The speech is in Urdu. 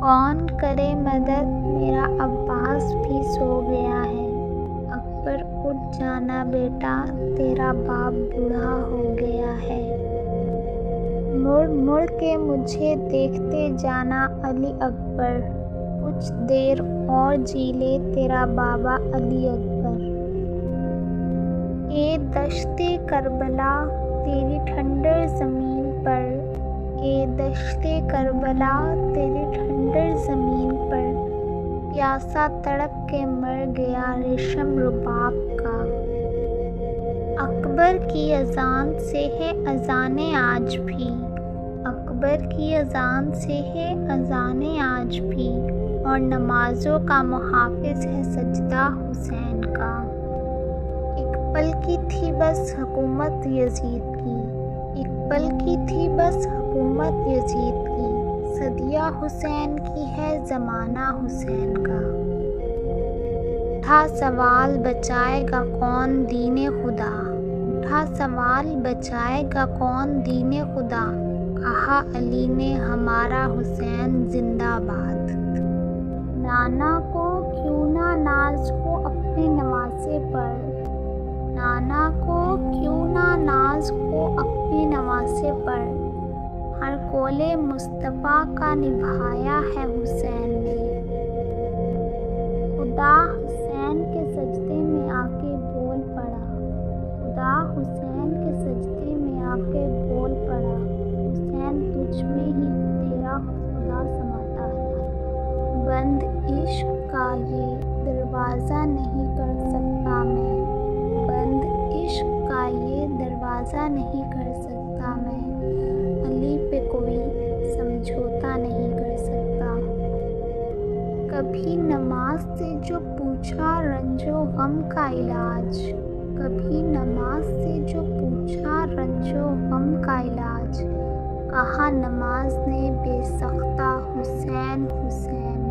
کون کرے مدد، میرا عباس بھی سو گیا ہے۔ اکبر اٹھ جانا بیٹا، تیرا باپ بوڑھا ہو گیا ہے۔ مڑ مڑ کے مجھے دیکھتے جانا علی اکبر، کچھ دیر اور جی لے تیرا بابا علی اکبر۔ اے دشت کربلا تیری ٹھنڈر زمین پر، اے دشت کربلا تیری ٹھنڈر زمین پر، پیاسا تڑپ کے مر گیا ریشم رباب کا۔ اکبر کی اذان سے ہے اذانیں آج بھی، اکبر کی اذان سے ہے اذانیں آج بھی، اور نمازوں کا محافظ ہے سجدہ حسین کا۔ ایک پل کی تھی بس حکومت یزید کی، ایک پل کی تھی بس حکومت یزید کی، صدیہ حسین کی ہے زمانہ حسین کا۔ اٹھا سوال بچائے گا کون دین خدا، اٹھا سوال بچائے گا کون دین خدا، کہا علی نے ہمارا حسین زندہ باد۔ نانا کو کیوں نہ ناز ہو اپنے نواسے پر، نانا کو کیوں نہ ناز ہو اپنے نواسے پر، ہر قول مصطفیٰ کا نبھایا ہے حسین نے۔ خدا حسین کے سجدے میں آ کے بول پڑا، خدا حسین کے سجدے میں آ کے بول پڑا، حسین تجھ میں ہی تیرا خدا سماتا ہے۔ بند عشق کا یہ دروازہ نہیں کر سکتا میں، بند عشق کا یہ دروازہ نہیں کر سکتا میں، علی پہ کوئی سمجھوتا نہیں کر سکتا۔ کبھی نماز سے جو پوچھا رنج و غم کا علاج، کبھی نماز سے جو پوچھا رنج و غم کا علاج، کہا نماز نے بے سختہ حسین حسین